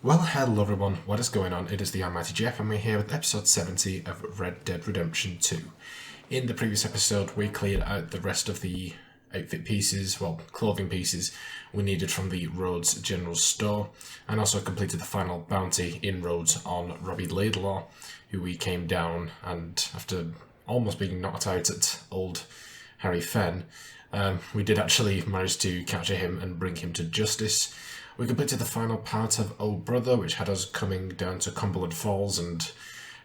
Well, hello everyone, what is going on? It is the Almighty Geoff and we're here with episode 70 of Red Dead Redemption 2. In the previous episode, we cleared out the rest of the outfit pieces, well, clothing pieces, we needed from the Rhodes General Store, and also completed the final bounty in Rhodes on Robbie Laidlaw, who we came down and after almost being knocked out at old Harry Fenn, we did actually manage to capture him and bring him to justice. We completed the final part of Oh Brother, which had us coming down to Cumberland Falls and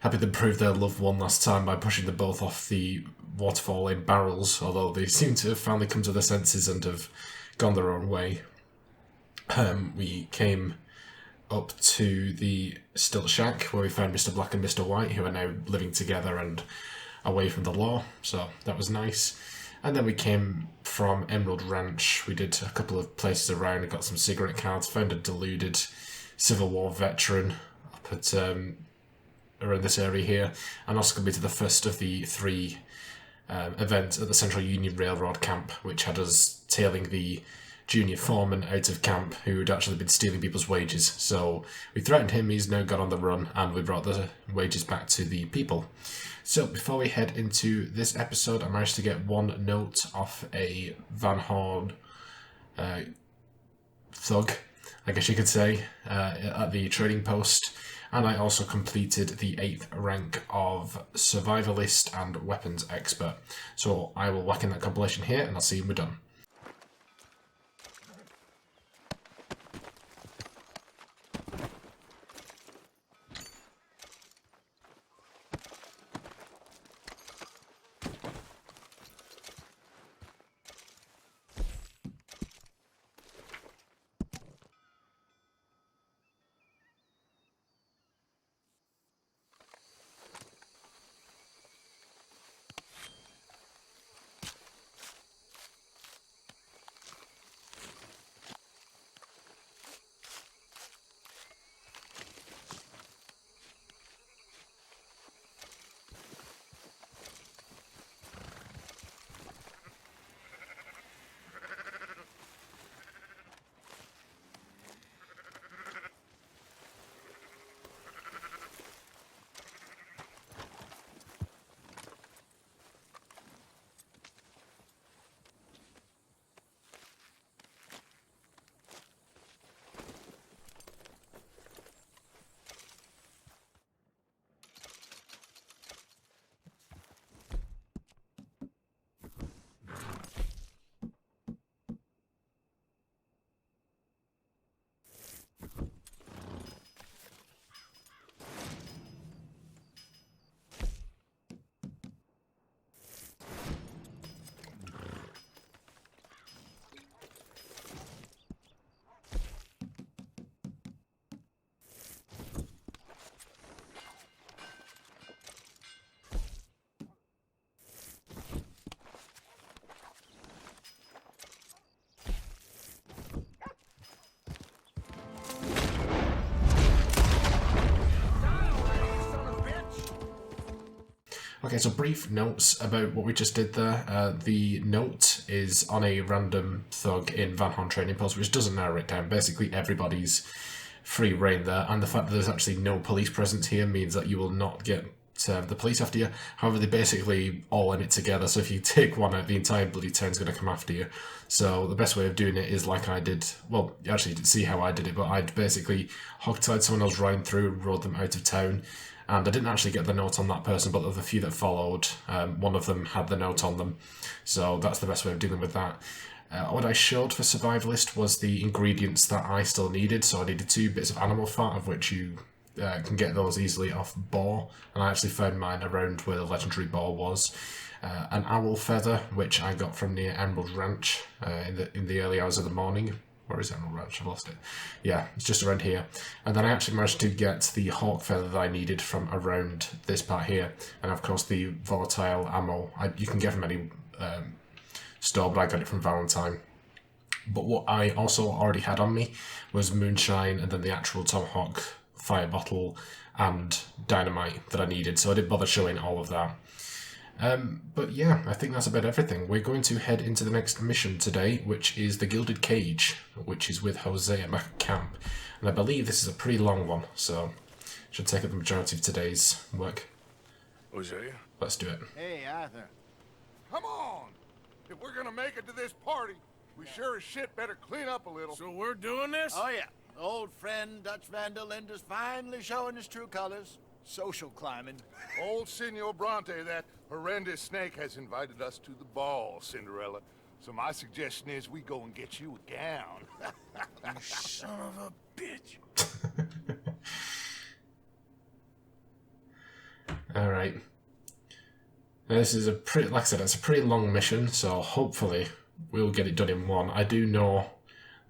helping them prove their love one last time by pushing them both off the waterfall in barrels, although they seem to have finally come to their senses and have gone their own way. We came up to the Stilt Shack, where we found Mr. Black and Mr. White, who are now living together and away from the law, so that was nice. And then we came from Emerald Ranch. We did a couple of places around and got some cigarette cards, found a deluded Civil War veteran up at around this area here, and also completed the first of the three events at the Central Union Railroad camp, which had us tailing the junior foreman out of camp who had actually been stealing people's wages. So we threatened him, he's now gone on the run, and we brought the wages back to the people. So before we head into this episode, I managed to get one note off a Van Horn thug, I guess you could say, at the trading post. And I also completed the 8th rank of Survivalist and Weapons Expert. So I will whack in that compilation here and I'll see you when we're done. Okay, so brief notes about what we just did there. The note is on a random thug in Van Horn Training Post, which doesn't narrow it down. Basically, everybody's free reign there, and the fact that there's actually no police presence here means that you will not get the police after you. However, they're basically all in it together, so if you take one out, the entire bloody town's going to come after you. So the best way of doing it is like I did. Well, you actually didn't see how I did it, but I'd basically hogtied someone else riding through and rode them out of town. And I didn't actually get the note on that person, but of the few that followed, one of them had the note on them. So that's the best way of dealing with that. What I showed for Survivalist was the ingredients that I still needed. So I needed 2 bits of animal fat, of which you can get those easily off boar. And I actually found mine around where the legendary boar was. An owl feather, which I got from near Emerald Ranch in the early hours of the morning. Where is Emerald Ranch? I've lost it. Yeah, it's just around here. And then I actually managed to get the hawk feather that I needed from around this part here. And of course the volatile ammo, you can get from any store, but I got it from Valentine. But what I also already had on me was moonshine and then the actual tomahawk fire bottle and dynamite that I needed. So I didn't bother showing all of that. But yeah, I think that's about everything. We're going to head into the next mission today, which is the Gilded Cage, which is with Hosea back at camp. And I believe this is a pretty long one, so should take up the majority of today's work. Hosea? Let's do it. Hey, Arthur. Come on! If we're gonna make it to this party, we sure as shit better clean up a little. So we're doing this? Oh, yeah. Old friend Dutch Van der Linde's finally showing his true colors. Social climbing. Old Senor Bronte, that horrendous snake, has invited us to the ball, Cinderella. So my suggestion is we go and get you a gown. You son of a bitch. Alright. This is a pretty, like I said, it's a pretty long mission, so hopefully we'll get it done in one. I do know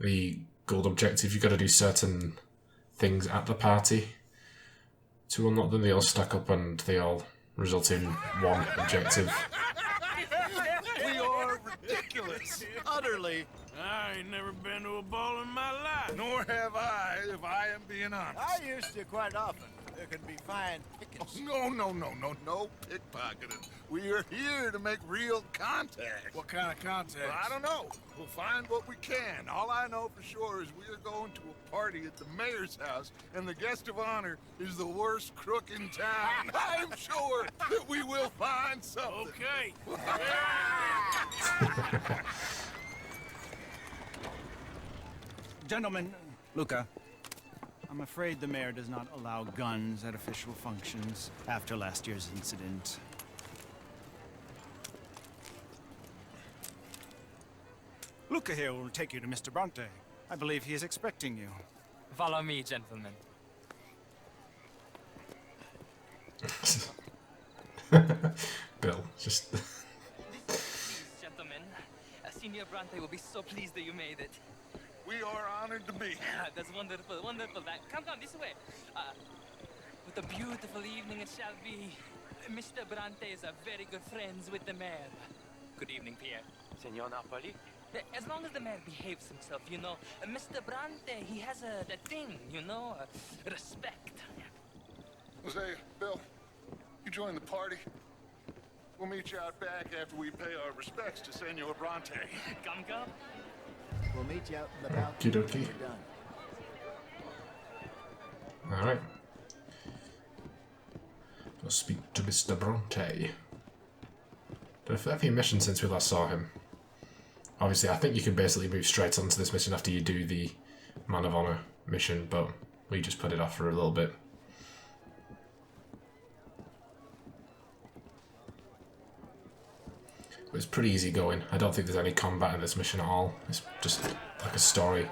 the gold objective, you've got to do certain things at the party to unlock them. They all stack up and they all result in one objective. We are ridiculous. Utterly. I ain't never been to a ball in my life. Nor have I, if I am being honest. I used to quite often. There can be fine pickings. No pickpocketing. We are here to make real contact. What kind of contact? Well, I don't know. We'll find what we can. All I know for sure is we are going to a party at the mayor's house, and the guest of honor is the worst crook in town. I'm sure that we will find something. Okay. Gentlemen, Luca, I'm afraid the mayor does not allow guns at official functions after last year's incident. Luca here will take you to Mr. Bronte. I believe he is expecting you. Follow me, gentlemen. Bill, just... Please, gentlemen. Senior Bronte will be so pleased that you made it. We are honored to be here. That's wonderful, wonderful. Come, this way. What a beautiful evening it shall be. Mr. Bronte is very good friends with the mayor. Good evening, Pierre. Senor Napoli? As long as the mayor behaves himself, you know. Mr. Bronte, he has that thing, you know, respect. Hosea, Bill, you join the party. We'll meet you out back after we pay our respects to Senor Bronte. Come. We'll meet you out in the balcony Okie dokie. when we're done. Alright. Let's speak to Mr. Bronte. Did a fair few missions since we last saw him. Obviously, I think you can basically move straight onto this mission after you do the Man of Honor mission, but we just put it off for a little bit. It's pretty easy going. I don't think there's any combat in this mission at all. It's just like a story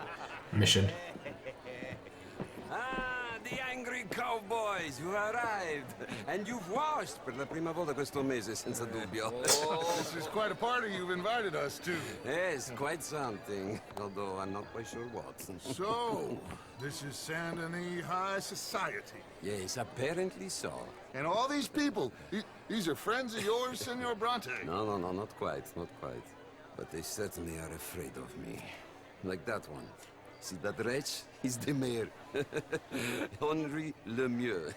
mission. The angry cowboys who arrived. And you've washed per la prima volta questo mese, senza dubbio. This is quite a party you've invited us to. Yes, quite something. Although I'm not quite sure what. So, this is Saint Denis High Society. Yes, apparently so. And all these people, these are friends of yours, Senor Bronte? No, not quite, not quite. But they certainly are afraid of me. Like that one. See that wretch? He's the mayor. Henri Lemieux.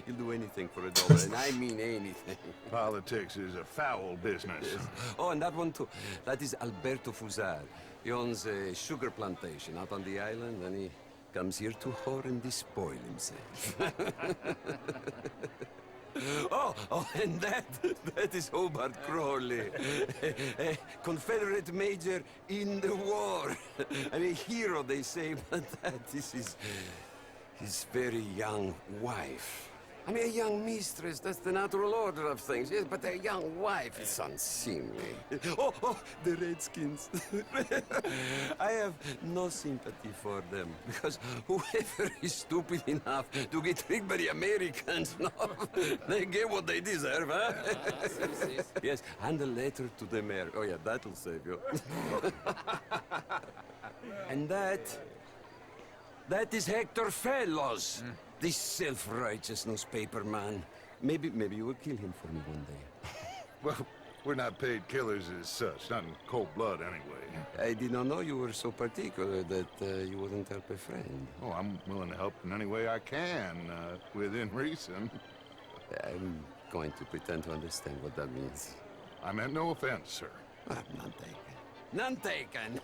He'll do anything for $1, and I mean anything. Politics is a foul business. Yes. Oh, and that one too. That is Alberto Fusar. He owns a sugar plantation out on the island, and he comes here to whore and despoil himself. Oh, and that is Hobart Crawley, a Confederate major in the war. I mean, a hero, they say, but that is his very young wife. I mean, a young mistress, that's the natural order of things, yes, but a young wife is unseemly. Oh, the Redskins. I have no sympathy for them, because whoever is stupid enough to get tricked by the Americans, no, they get what they deserve, huh? Yes, and a letter to the mayor. Oh, yeah, that'll save you. And that is Hector Fellows. This self-righteous newspaper man. Maybe you will kill him for me one day. Well, we're not paid killers as such, not in cold blood anyway. I did not know you were so particular that you wouldn't help a friend. Oh, I'm willing to help in any way I can, within reason. going to pretend to understand what that means. I meant no offense, sir. None taken. None taken!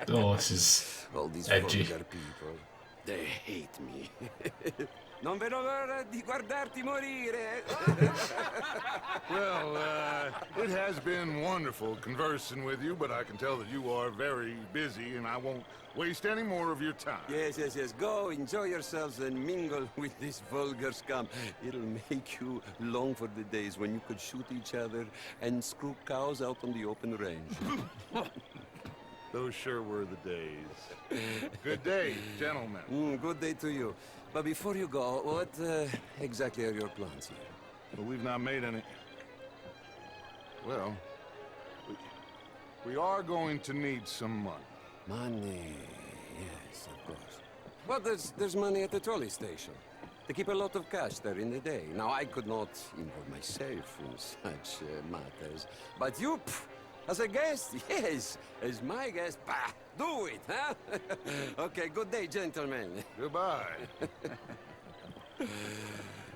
Oh, this is All these edgy. vulgar people, they hate me. Non vedo l'ora di guardarti morire. Well, it has been wonderful conversing with you, but I can tell that you are very busy, and I won't waste any more of your time. Yes, yes, yes. Go, enjoy yourselves and mingle with this vulgar scum. It'll make you long for the days when you could shoot each other and screw cows out on the open range. Those sure were the days. Good day, gentlemen. Good day to you. But before you go, what exactly are your plans here? Well, we've not made any... Well, we are going to need some money. Money, yes, of course. Well, there's money at the trolley station. They keep a lot of cash there in the day. Now, I could not involve myself in such matters. But you, as a guest, yes, as my guest, bah, do it, huh? Okay, good day, gentlemen. Goodbye.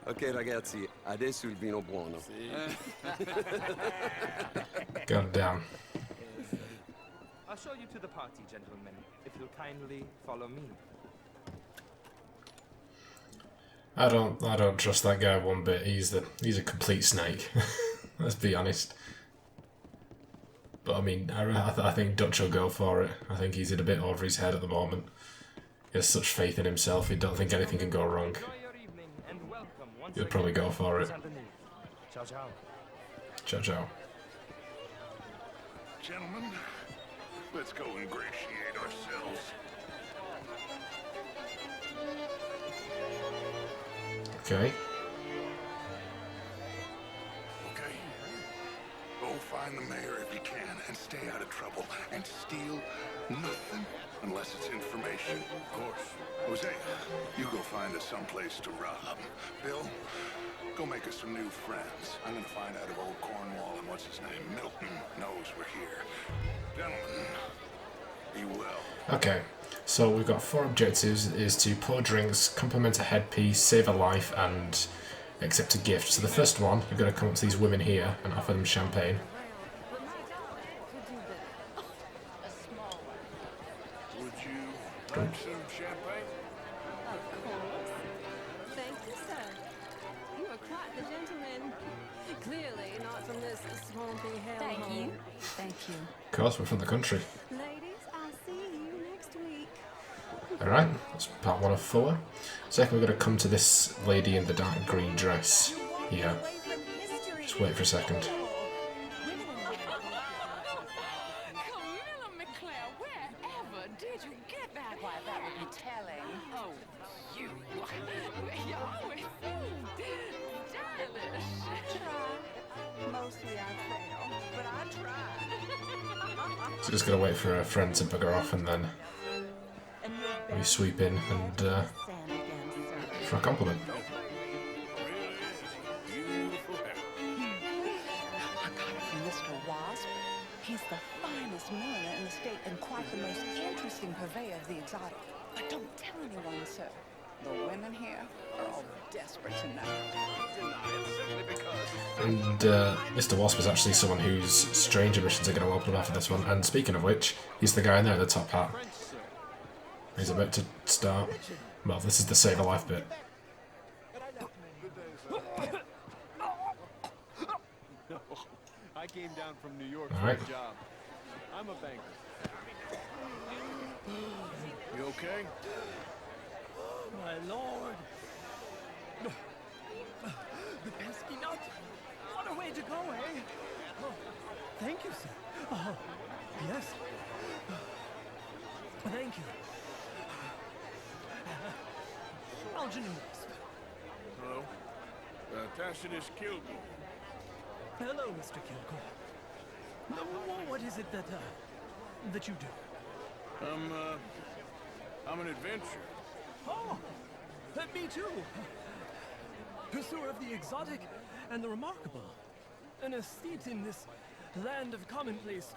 Ok, ragazzi, adesso il vino buono. God damn. I'll show you to the party, gentlemen, if you'll kindly follow me. I don't trust that guy one bit. He's a complete snake. Let's be honest. But I mean, I think Dutch will go for it. I think he's in a bit over his head at the moment. He has such faith in himself. He don't think anything can go wrong. Enjoy your evening and welcome once He'll probably go for it. Saint Denis. Ciao, ciao. Ciao, ciao. Gentlemen, let's go ingratiate ourselves. Okay. Okay. Go find the mayor if you can and stay out of trouble and steal nothing unless it's information. Of course. Hosea, you go find us someplace to rob. Bill, go make us some new friends. I'm gonna find out if old Cornwall and what's his name, Milton, knows we're here. Gentlemen, be well. Okay. So we've got 4 objectives: is to pour drinks, compliment a headpiece, save a life, and accept a gift. So the first one, you've got to come up to these women here and offer them champagne. Would you like some champagne? Of course. Thank you, sir. You are quite the gentleman. Clearly not from this swampy hellhole. Thank you. Thank you. Of course, we're from the country. Ladies, I'll see you next week. Alright, that's part 1 of 4. Second, we're going to come to this lady in the dark green dress here. Just wait for a second. Camilla McClare, wherever did you get that? Why, that would be telling. Oh, you. You're always so stylish. Mostly I fail, but I try. So just got to wait for a friend to bugger off and then we sweep in and for a compliment. I got it from Mr. Wasp. He's the finest milliner in the state and quite the most interesting purveyor of the exotic. But don't tell anyone, sir. The women here are all desperate to know. And Mr. Wasp is actually someone whose stranger missions are going to open up after this one. And speaking of which, he's the guy in there in the top hat. He's about to start. Well, this is the save a life bit. I came down from New York All right. for a job. I'm a banker. You okay? My lord. The pesky nut. What a way to go, eh? Oh, thank you, sir. Oh, yes. Thank you. Algernon Wasp. Hello? Tacitus Kilgore. Hello, Mr. Kilgore. What is it that you do? I'm an adventurer. Oh, me too. Pursuer of the exotic and the remarkable. An estate in this land of commonplace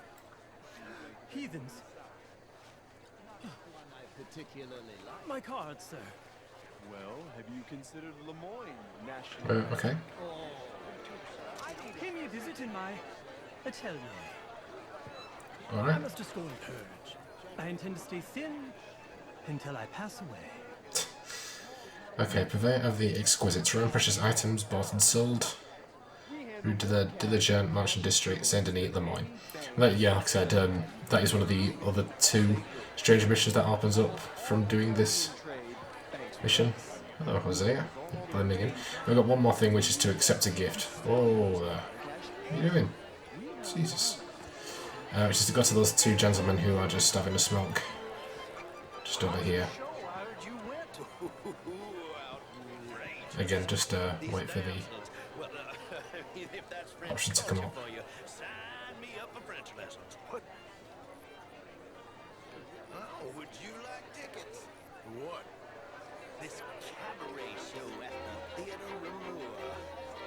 heathens. Particularly like. My card, sir. Well, have you considered Lemoyne National? Okay. Pay me a visit in my atelier. I Alright. must just go and purge. I intend to stay thin until I pass away. Okay, purveyor of the exquisite, rare and precious items bought and sold. Rue de la Diligent, Mansion District, Saint Denis, Lemoyne. Yeah, like I said, that is one of the other 2 strange missions that opens up from doing this mission. Hello, Hosea. Blending in. We've got one more thing, which is to accept a gift. Oh, what are you doing? Jesus. Which is to go to those 2 gentlemen who are just having a smoke. Just over here. Again, just wait for the option to come up. Oh, would you like tickets? What? This cabaret show at the Theater Rouleur.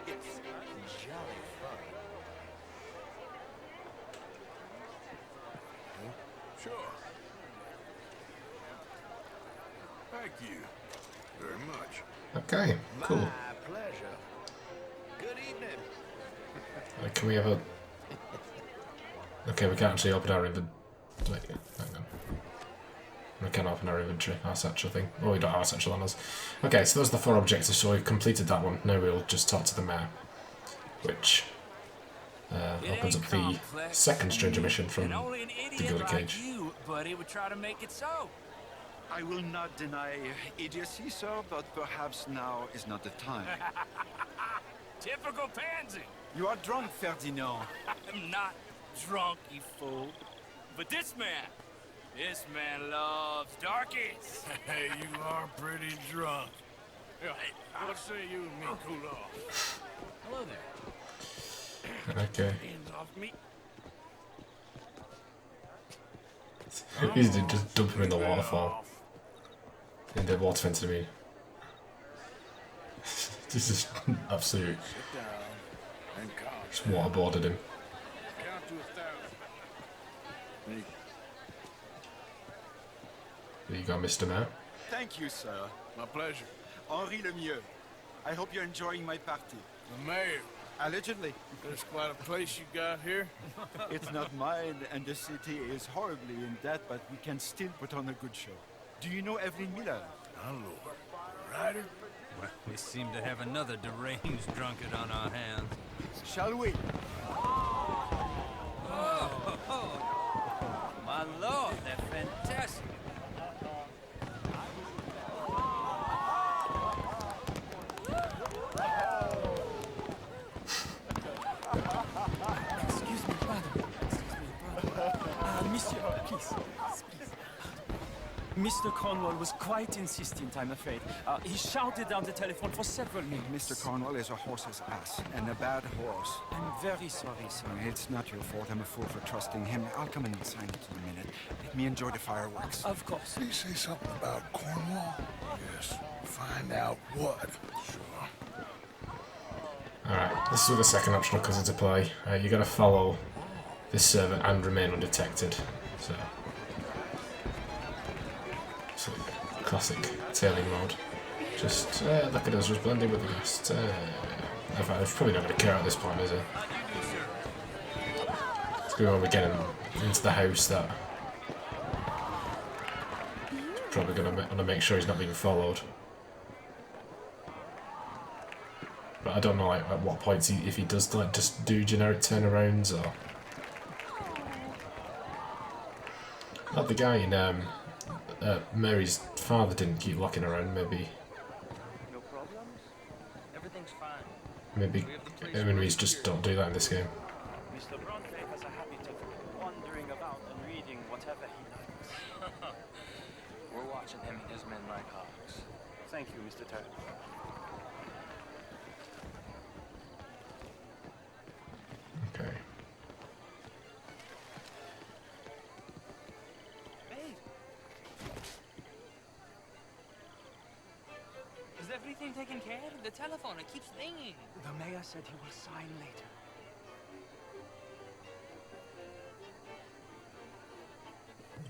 It's jolly fun. Sure. Thank you very much. Okay, cool. My pleasure. Good evening. Can we have a... Okay, we can't actually open our inventory. Wait, hang on. We can open our inventory, our satchel thing. Oh, we don't have our satchel on us. Okay, so those are the 4 objectives, so we've completed that one. Now we'll just talk to the mayor. Which opens up the second stranger mission from the Gilded Cage. But he would try to make it so. I will not deny idiocy, sir, but perhaps now is not the time. Typical pansy. You are drunk, Ferdinand. I'm not drunk, you fool. But this man loves darkies. Hey, you are pretty drunk. Hey, what say you and me cool off? Hello there. Okay. Hands off me. He's just dump him in the waterfall. In the water fence to me. This is absolute. Just waterboarded him. Count to 1,000. There you go, Mr. Mayor. Thank you, sir. My pleasure. Henri Lemieux. I hope you're enjoying my party. The mayor. Allegedly. There's quite a place you got here. It's not mine, and the city is horribly in debt, but we can still put on a good show. Do you know Evelyn Miller? My lord. Ryder? Well, we seem to have another deranged drunkard on our hands. Shall we? Oh, my lord, they're fantastic. Excuse me, brother. Monsieur, please. Mr. Cornwall was quite insistent, I'm afraid. He shouted down the telephone for several minutes. Mr. Cornwall is a horse's ass, and a bad horse. I'm very sorry, sir. It's not your fault. I'm a fool for trusting him. I'll come and sign it in a minute. Let me enjoy the fireworks. Of course. Did he say something about Cornwall? Yes. Find out what. Sure. Alright, this is where the second optional comes into play. You gotta follow this servant and remain undetected. So classic tailing mode. Just look at us, just blending with the rest. In fact, it's probably not going to care at this point, is it? It's going when we get into the house that probably going to make sure he's not being followed. But I don't know like at what points if he does like just do generic turnarounds or. Like the guy in Mary's father didn't keep locking around, maybe. No problems? Everything's fine. Maybe enemies just don't do that in this game. Mr. Bronte has a habit of wandering about and reading whatever he likes. We're watching him and his men like hawks. Thank you, Mr. Turner. Okay. Is everything taken care of? The telephone, it keeps ringing. The mayor said he will sign later.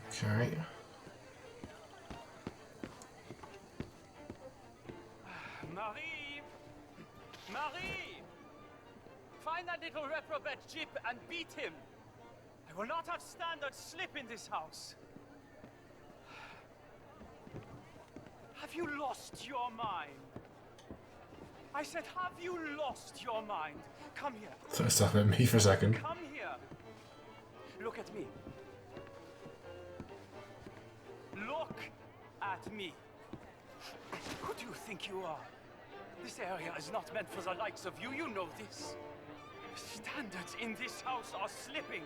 Okay. Marie! Marie! Find that little reprobate Jip and beat him. I will not have standard slip in this house. Have you lost your mind? I said, have you lost your mind? Come here. So stop at me for a second. Come here. Look at me. Look at me. Who do you think you are? This area is not meant for the likes of you. You know this. Standards in this house are slipping.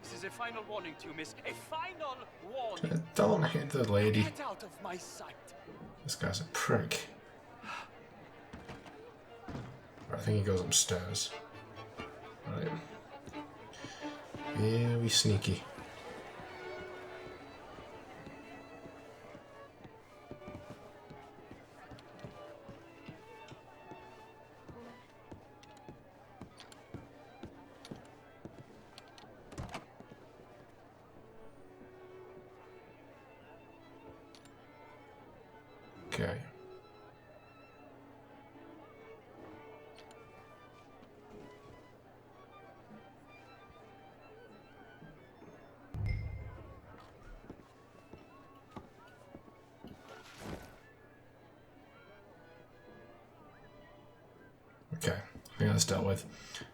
This is a final warning to you, miss. A final warning. Don't hit the lady. Get out of my sight. This guy's a prick. Right, I think he goes upstairs. Right. Yeah, we sneaky. Okay. Okay, I think that's dealt with.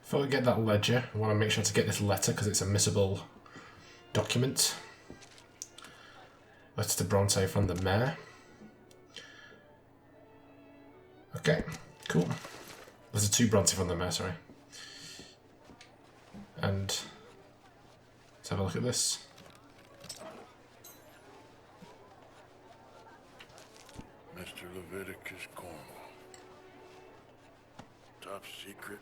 Before we get that ledger, I want to make sure to get this letter because it's a missable document. Letter to Bronte from the Mayor. Okay, cool. There's a 2 Bronte from the Mayor, sorry. And let's have a look at this. Mr. Leviticus Cornwall. Top secret.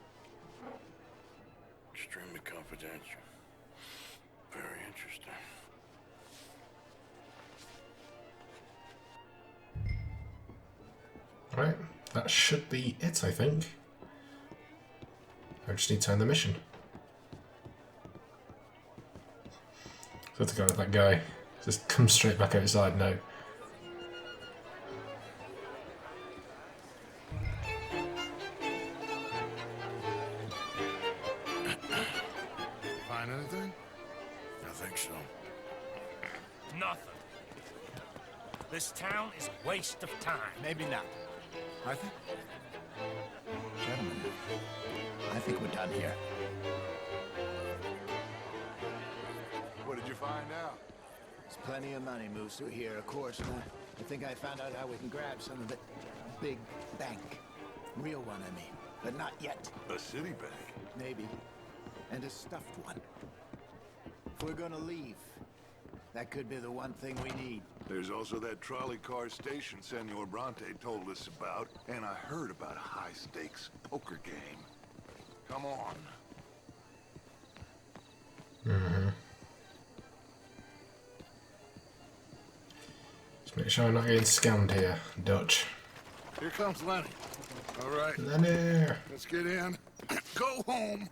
Extremely confidential. Very interesting. Right, that should be it, I think. I just need to end the mission. So to go with that guy. Just come straight back outside now. Find anything? I think so. Nothing. This town is a waste of time. Maybe not. I think... Gentlemen, I think we're done here. What did you find out? There's plenty of money moves through here, of course, and I think I found out how we can grab some of it. Big bank. Real one, I mean. But not yet. A city bank? Maybe. And a stuffed one. If we're gonna leave, that could be the one thing we need. There's also that trolley car station Senor Bronte told us about, and I heard about a high-stakes poker game. Come on. Mm-hmm. Just make sure I'm not getting scammed here, Dutch. Here comes Lenny. All right. Lenny! Let's get in. Go home.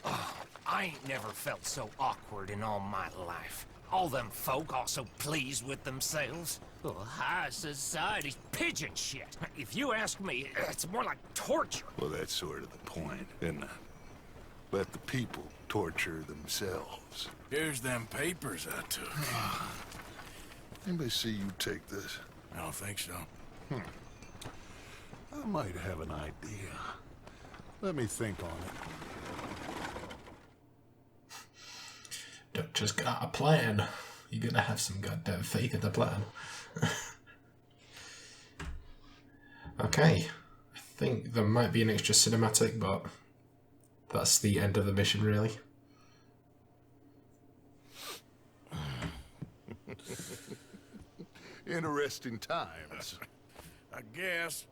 Oh, I ain't never felt so awkward in all my life. All them folk all so pleased with themselves. Oh, high society's pigeon shit. If you ask me, it's more like torture. Well, that's sort of the point, isn't it? Let the people torture themselves. Here's them papers I took. Anybody see you take this? I don't think so. I might have an idea. Let me think on it. Dutch has got a plan. You're gonna have some goddamn faith in the plan. Okay. I think there might be an extra cinematic, but that's the end of the mission, really. Interesting times. I guess.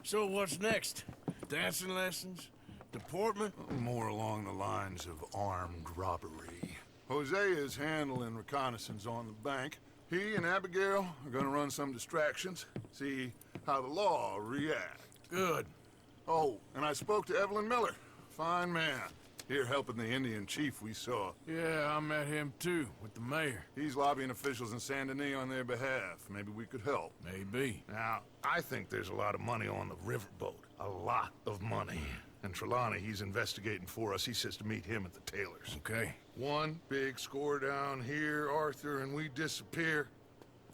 So what's next? Dancing lessons? Deportment? More along the lines of armed robbery. Hosea is handling reconnaissance on the bank. He and Abigail are gonna run some distractions, see how the law reacts. Good. Oh, and I spoke to Evelyn Miller. Fine man. here helping the Indian chief we saw. Yeah, I met him too, with the mayor. He's lobbying officials in Saint Denis on their behalf. Maybe we could help. Maybe. Now, I think there's a lot of money on the riverboat. A lot of money. And Trelawney, he's investigating for us. He says to meet him at the Taylor's. Okay. One big score down here, Arthur, and we disappear.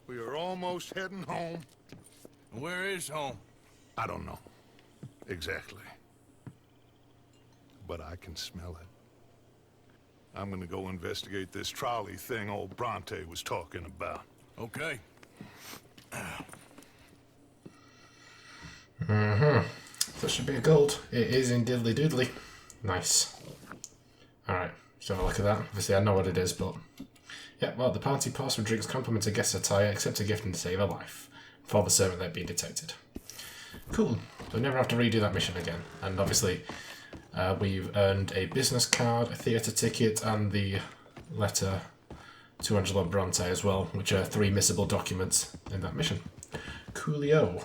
We are almost heading home. Where is home? I don't know. Exactly. But I can smell it. I'm gonna go investigate this trolley thing old Bronte was talking about. Okay. That should be a gold. It is in diddly doodly. Nice. Alright, let's have a look at that. Obviously I know what it is, but... Yeah, well, the party pours some drinks, compliment a guest's attire, accept a gift and save a life. For the servant they've been detected. Cool. So we never have to redo that mission again. And obviously, we've earned a business card, a theatre ticket, and the letter to Angela Bronte as well, which are 3 missable documents in that mission. Coolio.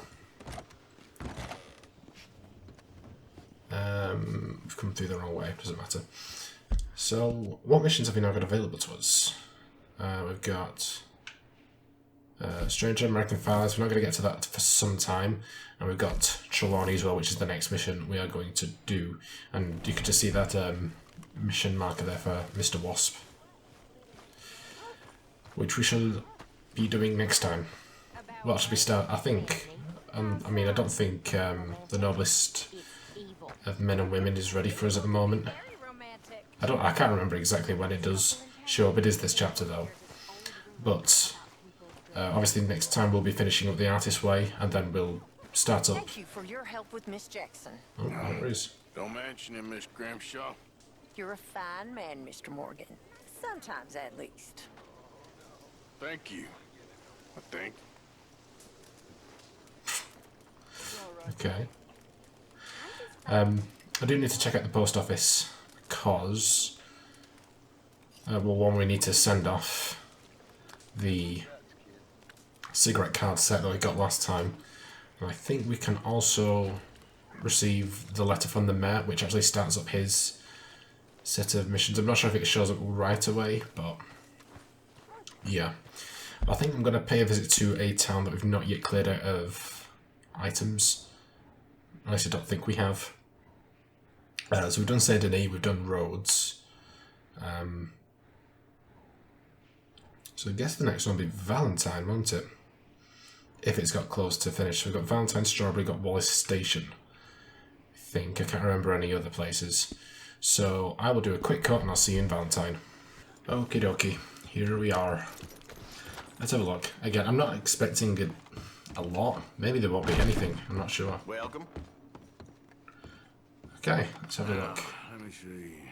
We've come through the wrong way, doesn't matter. So, what missions have we now got available to us? We've got Stranger American Files. We're not going to get to that for some time. And we've got Trelawney as well, which is the next mission we are going to do. And you can just see that mission marker there for Mr. Wasp, which we shall be doing next time. Well, should we start? I think. I mean, I don't think the noblest of men and women is ready for us at the moment. I can't remember exactly when it does show up. It is this chapter though. But obviously next time we'll be finishing up the Artist's Way, and then we'll start up. Thank you for your help with Miss Jackson. Oh, no worries. Don't mention it, Miss Grimshaw. You're a fine man, Mr. Morgan. Sometimes, at least. Thank you. I think. Okay. I do need to check out the post office because, well, one, we need to send off the cigarette card set that we got last time. And I think we can also receive the letter from the mayor, which actually starts up his set of missions. I'm not sure if it shows up right away, but yeah. I think I'm going to pay a visit to a town that we've not yet cleared out of items. At least I don't think we have. So we've done Saint Denis, we've done Rhodes. So I guess the next one will be Valentine, won't it? If it's got close to finish. So we've got Valentine, Strawberry, got Wallace Station. I can't remember any other places. So I will do a quick cut and I'll see you in Valentine. Okie dokie, here we are. Let's have a look. Again, I'm not expecting a lot. Maybe there won't be anything, I'm not sure. Welcome. Okay, let's have a look. Let me see.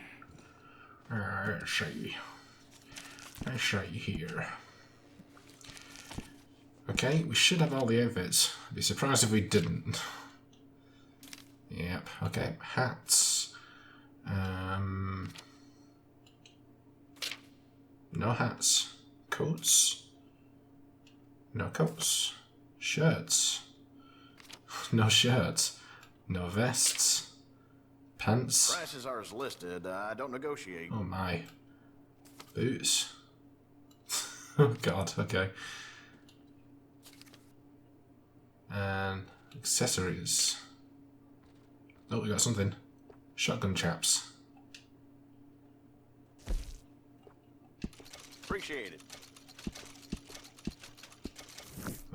Let's see here. Okay, we should have all the outfits. I'd be surprised if we didn't. Yep, okay. Hats. No hats. Coats. No coats. Shirts. No shirts. No vests. Pants. Prices are as listed. I don't negotiate. Oh my. Boots. Oh god, okay. And accessories. Oh, we got something. Shotgun chaps. Appreciate it.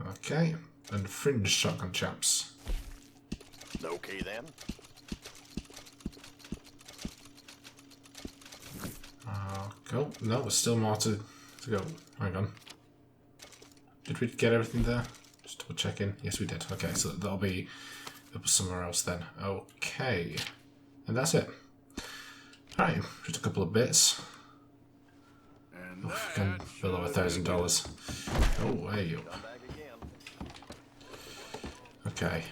Okay, and fringe shotgun chaps. Okay then. Cool. No, there's still more to go. Hang on. Did we get everything there? Just double checking. Yes, we did. Okay, so that'll be up somewhere else then. Okay. And that's it. Alright, just a couple of bits. Again, below $1,000. Oh, hey. Okay.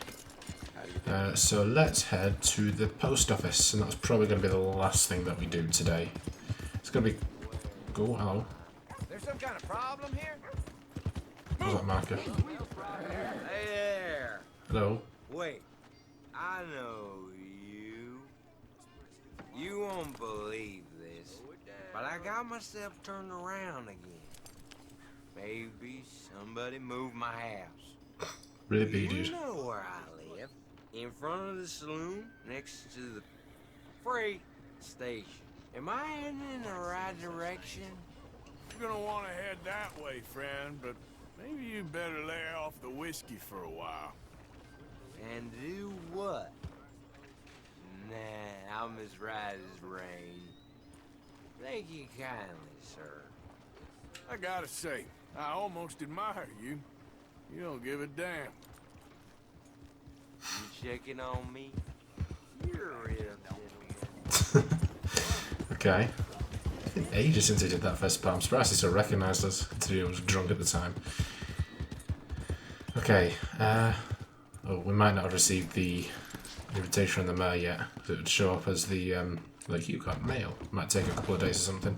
So let's head to the post office, and that's probably going to be the last thing that we do today. It's going to be... Go, hello. There's some kind of problem here? What's that marker? Hey there. Hello. Wait, I know you. You won't believe this, but I got myself turned around again. Maybe somebody moved my house. Really big, You dude. know where I live. In front of the saloon, next to the freight station. Am I heading in the right direction? You're gonna want to head that way, friend, but maybe you better lay off the whiskey for a while. And do what? Nah, I'm as right as rain. Thank you kindly, sir. I gotta say, I almost admire you. You don't give a damn. You checking on me? You're a real gentleman. Okay. It's been ages since he did that first part. I'm surprised he still recognised us, considering he was drunk at the time. Okay, oh, we might not have received the invitation from the mayor yet. It would show up as the, like, you got mail. Might take a couple of days or something.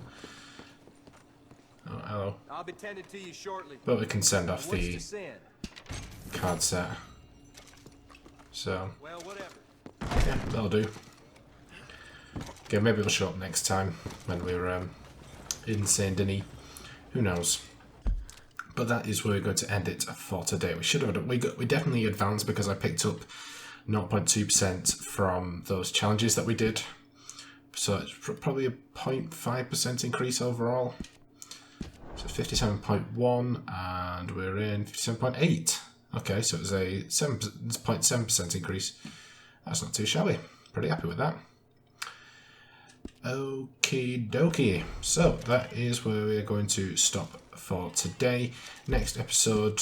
Oh, hello. I'll be tended to you shortly. But we can send off What's the to send? card set. So, Well, whatever. yeah, that'll do. Okay, maybe it'll show up next time when we're in Saint Denis. Who knows? But that is where we're going to end it for today. We should have we definitely advanced because I picked up 0.2% from those challenges that we did. So it's probably a 0.5% increase overall. So 57.1 and we're in 57.8. Okay, so it was a 0.7% increase. That's not too shabby. Pretty happy with that. Okie dokie. So that is where we're going to stop for today. Next episode,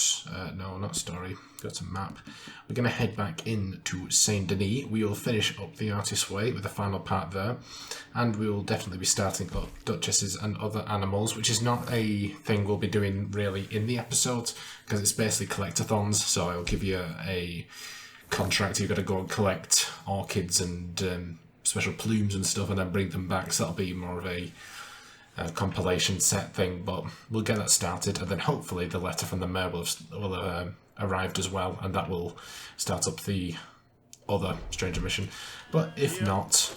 no, not story, go to map. We're going to head back into Saint Denis. We will finish up the Artist's Way with the final part there, and we will definitely be starting up duchesses and other animals, which is not a thing we'll be doing really in the episode because it's basically collectathons. So I'll give you a contract. You've got to go and collect orchids and special plumes and stuff, and then bring them back. So that'll be more of a compilation set thing, but we'll get that started, and then hopefully the letter from the mayor will have arrived as well, and that will start up the other stranger mission. But if not,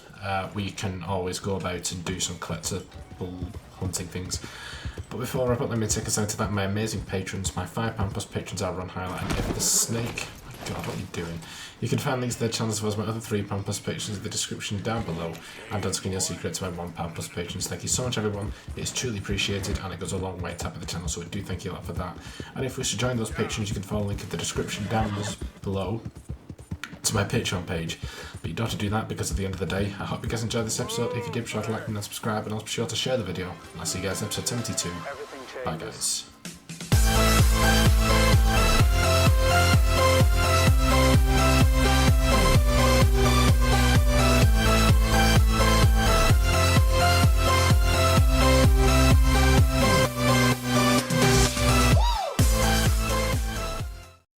we can always go about and do some collectible hunting things. But before I wrap up, let me take us out to thank my amazing patrons. My £5 plus patrons are Ron Highlight and Ever the Snake. God, what are you doing? You can find links to their channels as well as my other £3 plus patrons in the description down below, and on screen you'll see credit to my £1 plus patrons. Thank you so much, everyone. It's truly appreciated, and it goes a long way to help the channel, so I do thank you a lot for that. And if you wish to join those patrons, you can follow the link in the description down below to my Patreon page. But you don't have to do that because at the end of the day, I hope you guys enjoyed this episode. If you did, be sure to like and subscribe, and also be sure to share the video. I'll see you guys in episode 72. Bye, guys.